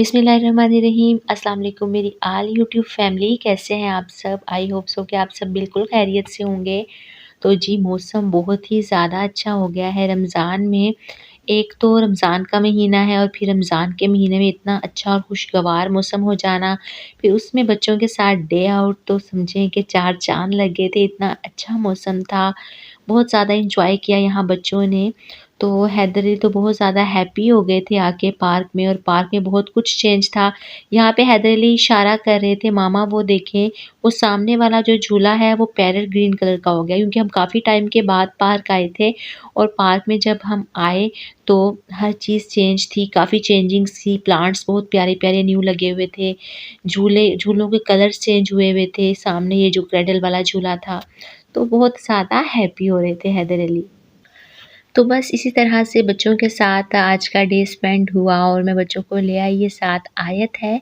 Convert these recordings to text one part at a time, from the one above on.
बिस्मिल्लाहिर्रहमानिर्रहीम। अस्सलाम वालेकुम मेरी ऑल यूट्यूब फैमिली, कैसे हैं आप सब? आई होप सो कि आप सब बिल्कुल खैरियत से होंगे। तो जी मौसम बहुत ही ज़्यादा अच्छा हो गया है रमज़ान में। एक तो रमज़ान का महीना है और फिर रमज़ान के महीने में इतना अच्छा और खुशगवार मौसम हो जाना, फिर उसमें बच्चों के साथ डे आउट, तो समझें कि चार चाँद लग गए थे, इतना अच्छा मौसम था। बहुत ज़्यादा एन्जॉय किया यहाँ बच्चों ने। तो हैदर अली तो बहुत ज़्यादा हैप्पी हो गए थे आके पार्क में, और पार्क में बहुत कुछ चेंज था। यहाँ पे हैदर अली इशारा कर रहे थे, मामा वो देखें, वो सामने वाला जो झूला है वो पैरेट ग्रीन कलर का हो गया, क्योंकि हम काफ़ी टाइम के बाद पार्क आए थे। और पार्क में जब हम आए तो हर चीज़ चेंज थी, काफ़ी चेंजिंग्स थी, प्लांट्स बहुत प्यारे-प्यारे न्यू लगे हुए थे। झूलों के कलर्स चेंज हुए हुए थे, सामने ये जो क्रेडल वाला झूला था। तो बहुत ज़्यादा हैप्पी हो रहे थे हैदर अली। तो बस इसी तरह से बच्चों के साथ आज का डे स्पेंड हुआ, और मैं बच्चों को ले आई। ये साथ आयत है,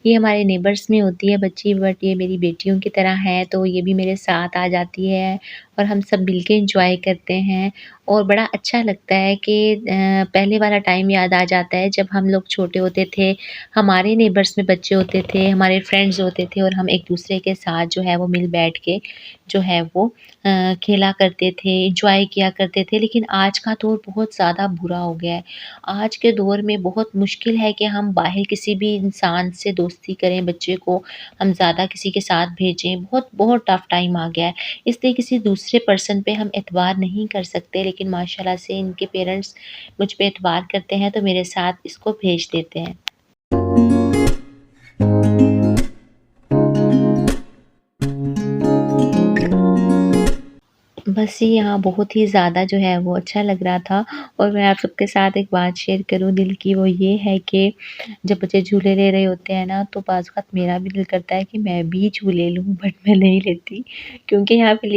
ये हमारे नेबर्स में होती है बच्ची, बट ये मेरी बेटियों की तरह है, तो ये भी मेरे साथ आ जाती है और हम सब मिल के एंजॉय करते हैं। और बड़ा अच्छा लगता है कि पहले वाला टाइम याद आ जाता है जब हम लोग छोटे होते थे, हमारे नेबर्स में बच्चे होते थे, हमारे फ्रेंड्स होते थे, और हम एक दूसरे के साथ जो है वो मिल बैठ के जो है वो खेला करते थे, एन्जॉय किया करते थे। लेकिन आज का दौर बहुत ज़्यादा बुरा हो गया है। आज के दौर में बहुत मुश्किल है कि हम बाहर किसी भी इंसान से दोस्ती करें, बच्चे को हम ज़्यादा किसी के साथ भेजें, बहुत बहुत टफ़ टाइम आ गया है। इसलिए किसी दूसरे पर्सन पे हम एतबार नहीं कर सकते, लेकिन माशाल्लाह से इनके पेरेंट्स मुझ पे एतबार करते हैं, तो मेरे साथ इसको भेज देते हैं। बस ये यहाँ बहुत ही ज़्यादा जो है वो अच्छा लग रहा था। और मैं आप सबके साथ एक बात शेयर करूँ दिल की, वो ये है कि जब बच्चे झूले ले रहे होते हैं ना, तो बाज़ वक़्त मेरा भी दिल करता है कि मैं भी झूले लूँ, बट मैं नहीं लेती, क्योंकि यहाँ पे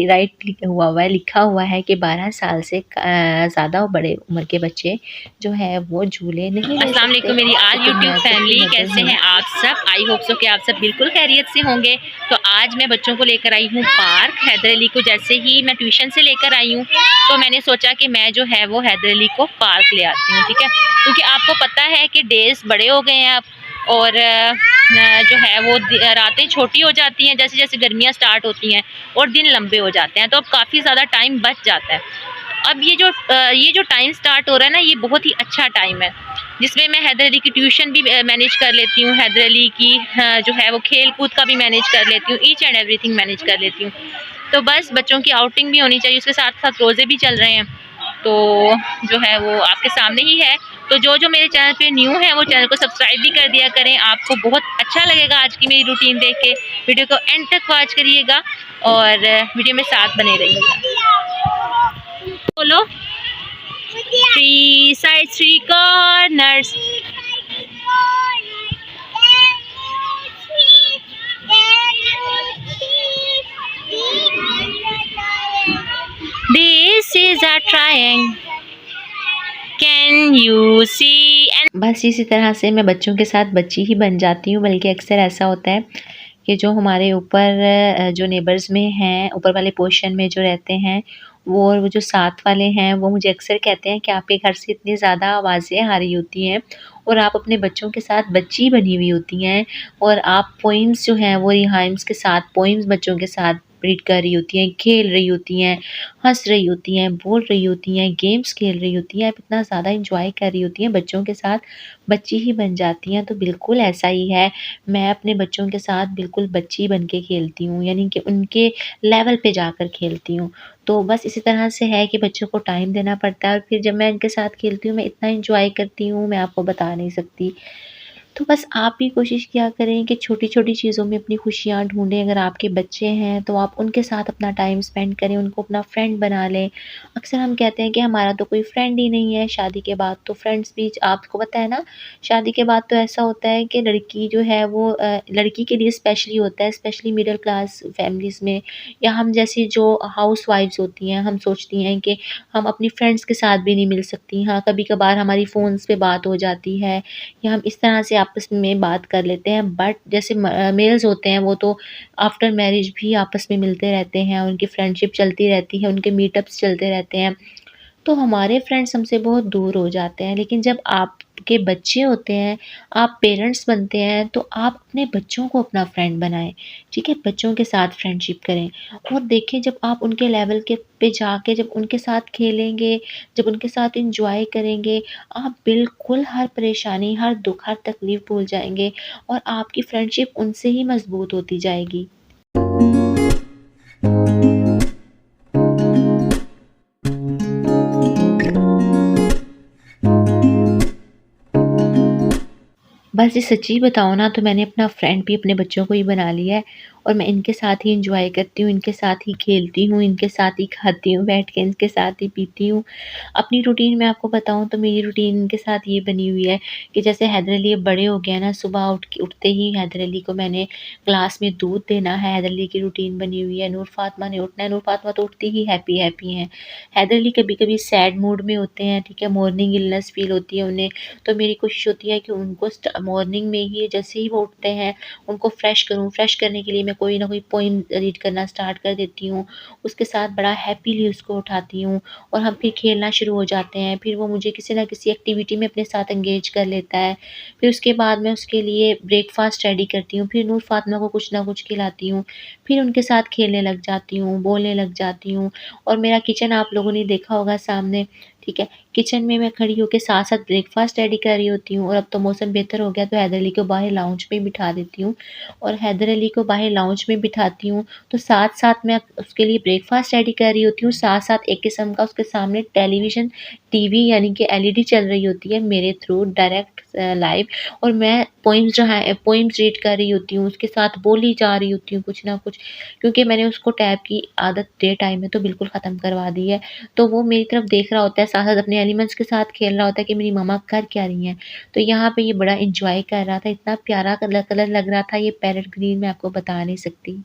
लिखा हुआ है कि 12 साल से ज़्यादा बड़े उम्र के बच्चे जो है वो झूले नहीं ले अस्सलाम सकते। वालेकुम मेरी आज लेकिन यूट्यूब मैं फैमिली, सबकी नज़र कैसे में हैं आप सब? आई होप सो कि आप सब बिल्कुल खैरियत से होंगे। तो आज मैं बच्चों को लेकर आई हूँ पार्क। हैदर अली को जैसे ही मैं ट्यूशन से लेकर आई हूँ, तो मैंने सोचा कि मैं जो है वो हैदर अली को पार्क ले आती हूँ, ठीक है। क्योंकि आपको पता है कि डेज़ बड़े हो गए हैं अब, और जो है वो रातें छोटी हो जाती हैं जैसे जैसे गर्मियाँ स्टार्ट होती हैं, और दिन लंबे हो जाते हैं, तो अब काफ़ी ज़्यादा टाइम बच जाता है। अब ये जो टाइम स्टार्ट हो रहा है ना, ये बहुत ही अच्छा टाइम है, जिसमें मैं हैदर अली की ट्यूशन भी मैनेज कर लेती हूँ, हैदर अली की जो है वो खेल कूद का भी मैनेज कर लेती हूँ, ईच एंड एवरीथिंग मैनेज कर लेती हूँ। तो बस बच्चों की आउटिंग भी होनी चाहिए, उसके साथ साथ रोज़े भी चल रहे हैं, तो जो है वो आपके सामने ही है। तो जो मेरे चैनल पे न्यू है वो चैनल को सब्सक्राइब भी कर दिया करें, आपको बहुत अच्छा लगेगा आज की मेरी रूटीन देख के। वीडियो को एंड तक वॉच करिएगा और वीडियो में साथ बने रहिएगा। बोलो, three side three corners. This is a triangle. Can you see? बस इसी तरह से मैं बच्चों के साथ बच्ची ही बन जाती हूँ, बल्कि अक्सर ऐसा होता है कि जो हमारे ऊपर जो नेबर्स में हैं, ऊपर वाले पोर्शन में जो रहते हैं, वो जो साथ वाले हैं, वो मुझे अक्सर कहते हैं कि आपके घर से इतनी ज़्यादा आवाज़ें आ रही होती हैं, और आप अपने बच्चों के साथ बच्ची बनी हुई होती हैं, और आप पोइम्स जो हैं वो राइम्स के साथ पोइम्स बच्चों के साथ रीड कर रही होती हैं, खेल रही होती हैं, हँस रही होती हैं, बोल रही होती हैं, गेम्स खेल रही होती हैं, आप इतना ज़्यादा एन्जॉय कर रही होती हैं बच्चों के साथ, बच्ची ही बन जाती हैं। तो बिल्कुल ऐसा ही है, मैं अपने बच्चों के साथ बिल्कुल बच्ची बन के खेलती हूँ, यानी कि उनके लेवल पे जाकर खेलती हूँ। तो बस इसी तरह से है कि बच्चों को टाइम देना पड़ता है, और फिर जब मैं इनके साथ खेलती हूँ, मैं इतना एन्जॉय करती हूँ, मैं आपको बता नहीं सकती। तो बस आप भी कोशिश किया करें कि छोटी-छोटी चीज़ों में अपनी खुशियाँ ढूँढें। अगर आपके बच्चे हैं, तो आप उनके साथ अपना टाइम स्पेंड करें, उनको अपना फ्रेंड बना लें। अक्सर हम कहते हैं कि हमारा तो कोई फ्रेंड ही नहीं है, शादी के बाद तो फ्रेंड्स भी, आपको पता है ना, शादी के बाद तो ऐसा होता है कि लड़की जो है वो लड़की के लिए स्पेशली होता है, स्पेशली मिडल क्लास फैमिलीज़ में, या हम जैसी जो हाउसवाइफ्स होती हैं, हम सोचती हैं कि हम अपनी फ्रेंड्स के साथ भी नहीं मिल सकती। हाँ, कभी-कभार हमारी फ़ोन्स पे बात हो जाती है, या हम इस तरह से आपस में बात कर लेते हैं, बट जैसे मेल्स होते हैं वो तो आफ्टर मैरिज भी आपस में मिलते रहते हैं, उनकी फ्रेंडशिप चलती रहती है, उनके मीटअप्स चलते रहते हैं। तो हमारे फ्रेंड्स हमसे बहुत दूर हो जाते हैं, लेकिन जब आप आपके बच्चे होते हैं, आप पेरेंट्स बनते हैं, तो आप अपने बच्चों को अपना फ्रेंड बनाएँ, ठीक है? बच्चों के साथ फ्रेंडशिप करें और देखिए जब आप उनके लेवल के पे जाके जब उनके साथ खेलेंगे, जब उनके साथ एन्जॉय करेंगे, आप बिल्कुल हर परेशानी, हर दुःख, हर तकलीफ़ भूल जाएँगे और आपकी फ्रेंडशिप उनसे ही मज़बूत होती जाएगी। बस ये सच्ची बताऊँ ना तो मैंने अपना फ्रेंड भी अपने बच्चों को ही बना लिया है और मैं इनके साथ ही एन्जॉय करती हूँ, इनके साथ ही खेलती हूँ, इनके साथ ही खाती हूँ बैठ के, इनके साथ ही पीती हूँ। अपनी रूटीन मैं आपको बताऊँ तो मेरी रूटीन इनके साथ ये बनी हुई है कि जैसे हैदर अली अब बड़े हो गए हैं ना, सुबह उठते ही हैदर अली को मैंने ग्लास में दूध देना है, हैदर अली की रूटीन बनी हुई है। नूर फ़ातिमा ने उठना है, नूर फ़ातिमा तो उठती ही हैप्पी-हैप्पी हैं। हैदर अली कभी-कभी सैड मूड में होते हैं, ठीक है, मॉर्निंग इलनेस फ़ील होती है उन्हें, तो मेरी कोशिश होती है कि उनको मॉर्निंग में ही जैसे ही वो उठते हैं, उनको फ्रेश करूँ। फ्रेश करने के लिए मैं कोई ना कोई पोएम रीड करना स्टार्ट कर देती हूँ। उसके साथ बड़ा हैप्पीली उसको उठाती हूँ और हम फिर खेलना शुरू हो जाते हैं। फिर वो मुझे किसी न किसी एक्टिविटी में अपने साथ एंगेज कर लेता है। फिर उसके बाद मैं उसके लिए ब्रेकफ़ास्ट रेडी करती हूँ। फिर नूर फ़ातिमा को कुछ ना कुछ खिलाती हूँ। फिर उनके साथ खेलने लग जाती हूँ, बोलने लग जाती हूँ और मेरा किचन आप लोगों ने देखा होगा सामने, ठीक है? किचन में मैं खड़ी होके साथ-साथ ब्रेकफ़ास्ट रेडी कर रही होती हूँ और अब तो मौसम बेहतर हो गया तो हैदर अली को बाहर लाउंज में बिठा देती हूँ और हैदर अली को बाहर लाउंज में बिठाती हूँ, तो साथ-साथ मैं उसके लिए ब्रेकफ़ास्ट रेडी कर रही होती हूँ, साथ-साथ एक किस्म का उसके सामने टेलीविज़न टीवी यानी कि एलईडी चल रही होती है मेरे थ्रू डायरेक्ट लाइव और मैं पोएम्स जो हैं पोएम्स रीड कर रही होती हूँ, उसके साथ बोली जा रही होती हूँ कुछ ना कुछ, क्योंकि मैंने उसको टैब की आदत डे टाइम में तो बिल्कुल ख़त्म करवा दी है। तो वो मेरी तरफ देख रहा होता है, साथ-साथ अपने एनिमल्स के साथ खेल रहा होता है कि मेरी मम्मा कर क्या रही हैं। तो यहाँ पे ये बड़ा एन्जॉय कर रहा था, इतना प्यारा कलर कलर लग रहा था ये पैरेट ग्रीन मैं आपको बता नहीं सकती।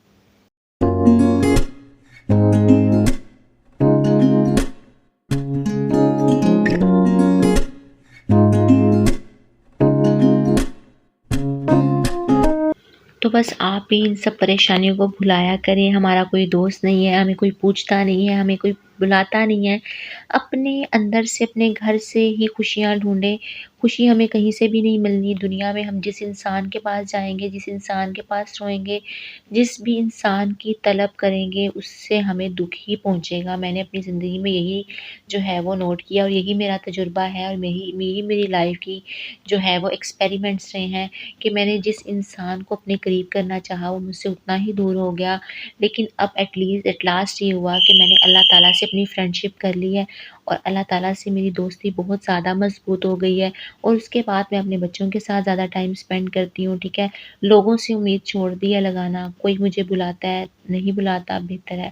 तो बस आप भी इन सब परेशानियों को भुलाया करें, हमारा कोई दोस्त नहीं है, हमें कोई पूछता नहीं है, हमें कोई बुलाता नहीं है। अपने अंदर से, अपने घर से ही खुशियाँ ढूँढें, खुशी हमें कहीं से भी नहीं मिलनी दुनिया में हम जिस इंसान के पास जाएँगे, जिस इंसान के पास रोएँगे, जिस भी इंसान की तलब करेंगे, उससे हमें दुःख ही पहुँचेगा। मैंने अपनी ज़िंदगी में यही जो है वो नोट किया और यही मेरा तजुर्बा है और मेरी लाइफ़ की जो है वो एक्सपेरिमेंट्स रहे हैं कि मैंने जिस इंसान को अपने करीब करना चाहा वो मुझसे उतना ही दूर हो गया। लेकिन अब एट लास्ट ये हुआ कि मैंने अल्लाह ताला से अपनी फ्रेंडशिप कर ली है और अल्लाह ताला से मेरी दोस्ती बहुत ज़्यादा मज़बूत हो गई है और उसके बाद मैं अपने बच्चों के साथ ज़्यादा टाइम स्पेंड करती हूँ, ठीक है? लोगों से उम्मीद छोड़ दी है लगाना, कोई मुझे बुलाता है, नहीं बुलाता बेहतर है।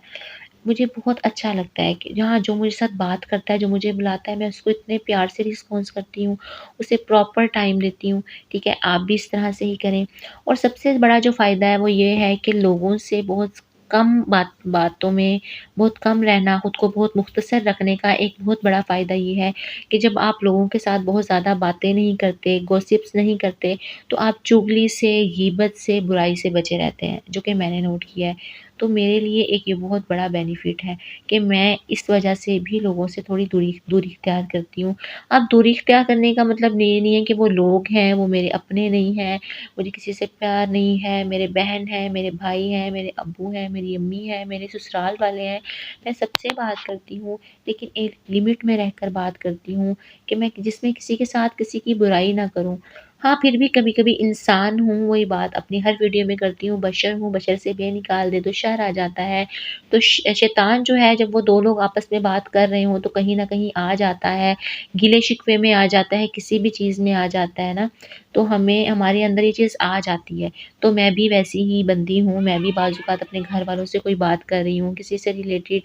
मुझे बहुत अच्छा लगता है कि जहाँ जो मेरे साथ बात करता है, जो मुझे बुलाता है, मैं उसको इतने प्यार से रिस्पॉन्स करती हूँ, उसे प्रॉपर टाइम देती हूँ, ठीक है? आप भी इस तरह से ही करें और सबसे बड़ा जो फ़ायदा है वो ये है कि लोगों से बहुत कम बातों में बहुत कम रहना, खुद को बहुत मुख्तसर रखने का एक बहुत बड़ा फ़ायदा ये है कि जब आप लोगों के साथ बहुत ज़्यादा बातें नहीं करते, गॉसिप्स नहीं करते, तो आप चुगली से, गीबत से, बुराई से बचे रहते हैं, जो कि मैंने नोट किया है। तो मेरे लिए एक ये बहुत बड़ा बेनिफिट है कि मैं इस वजह से भी लोगों से थोड़ी दूरी दूरी इख्तियार करती हूँ। अब दूरी इख्तियार करने का मतलब ये नहीं है कि वो लोग हैं, वो मेरे अपने नहीं हैं, मुझे किसी से प्यार नहीं है, मेरे बहन हैं, मेरे भाई हैं, मेरे अब्बू हैं, मेरी अम्मी हैं, मेरे ससुराल वाले हैं, मैं सबसे बात करती हूँ, लेकिन एक लिमिट में रहकर बात करती हूँ कि मैं जिसमें किसी के साथ किसी की बुराई ना करूँ। हाँ, फिर भी कभी-कभी इंसान हूँ, वही बात अपनी हर वीडियो में करती हूँ, बशर हूँ, बशर से बे निकाल दे तो शर आ जाता है। तो शैतान जो है जब वो 2 लोग आपस में बात कर रहे हों तो कहीं न कहीं आ जाता है, गिले-शिकवे में आ जाता है, किसी भी चीज़ में आ जाता है ना, तो हमें हमारे अंदर ये चीज़ आ जाती है। तो मैं भी वैसी ही बंदी हूँ, मैं भी बाज़-औक़ात अपने घर वालों से कोई बात कर रही हूँ, किसी से रिलेटेड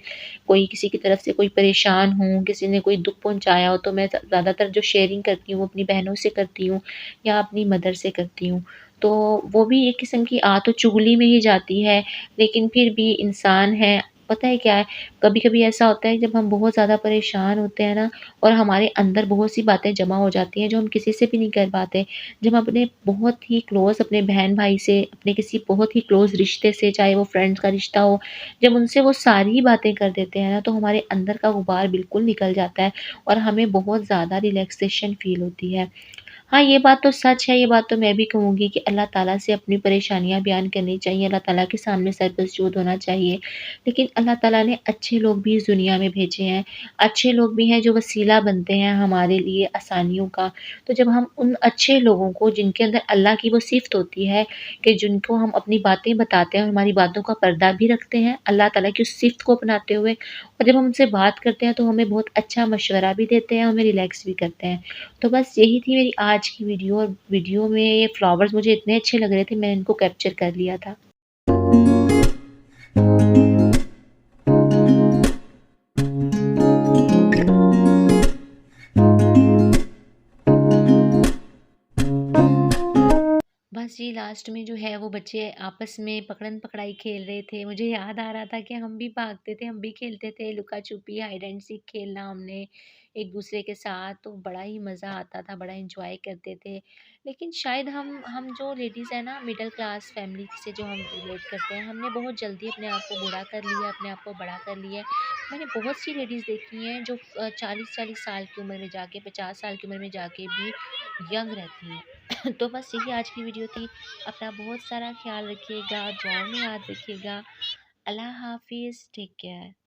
कोई किसी की तरफ से कोई परेशान हूँ, किसी ने कोई दुःख पहुँचाया हो तो मैं ज़्यादातर जो शेयरिंग करती हूँ, वो अपनी बहनों से करती हूँ या अपनी मदर से करती हूँ। तो वो भी एक किस्म की आ तो चुगली में ही जाती है, लेकिन फिर भी इंसान है। पता है क्या है, कभी-कभी ऐसा होता है जब हम बहुत ज़्यादा परेशान होते हैं ना और हमारे अंदर बहुत सी बातें जमा हो जाती हैं जो हम किसी से भी नहीं कर पाते। जब हम अपने बहुत ही क्लोज़ अपने बहन-भाई से, अपने किसी बहुत ही क्लोज़ रिश्ते से, चाहे वो फ्रेंड्स का रिश्ता हो, जब उनसे वो सारी बातें कर देते हैं ना तो हमारे अंदर का गुबार बिल्कुल निकल जाता है और हमें बहुत ज़्यादा रिलैक्सेशन फ़ील होती है। हाँ, ये बात तो सच है, ये बात तो मैं भी कहूँगी कि अल्लाह ताला से अपनी परेशानियाँ बयान करनी चाहिए, अल्लाह ताला के सामने सर-पे-सजूद होना चाहिए। लेकिन अल्लाह ताला ने अच्छे लोग भी इस दुनिया में भेजे हैं, अच्छे लोग भी हैं जो वसीला बनते हैं हमारे लिए आसानियों का। तो जब हम उन अच्छे लोगों को जिनके अंदर अल्लाह की वो सिफ़्त होती है कि जिनको हम अपनी बातें बताते हैं और हमारी बातों का पर्दा भी रखते हैं, अल्लाह ताला की उस सिफ़्त को अपनाते हुए और जब हम उनसे बात करते हैं तो हमें बहुत अच्छा मशवरा भी देते हैं, हमें रिलैक्स भी करते हैं। तो बस यही थी मेरी आज की वीडियो और वीडियो में ये फ्लावर्स मुझे इतने अच्छे लग रहे थे, मैंने इनको कैप्चर कर लिया था। बस जी लास्ट में जो है वो बच्चे आपस में पकड़न-पकड़ाई खेल रहे थे। मुझे याद आ रहा था कि हम भी भागते थे, हम भी खेलते थे लुका-छुपी, हाइड एंड सीक खेलना हमने एक-दूसरे के साथ, तो बड़ा ही मज़ा आता था, बड़ा एन्जॉय करते थे। लेकिन शायद हम जो लेडीज़ हैं ना मिडल क्लास फैमिली से जो हम रिलेट करते हैं, हमने बहुत जल्दी अपने आप को बूढ़ा कर लिया, अपने आप को बड़ा कर लिया है। मैंने बहुत सी लेडीज़ देखी हैं जो 40-40 साल की उम्र में जाके 50 साल की उम्र में जाके भी यंग रहती हैं। तो बस यही आज की वीडियो थी। अपना बहुत सारा ख्याल रखिएगा, दुआओं में याद रखिएगा। अल्लाह हाफ़िज़, टेक केयर।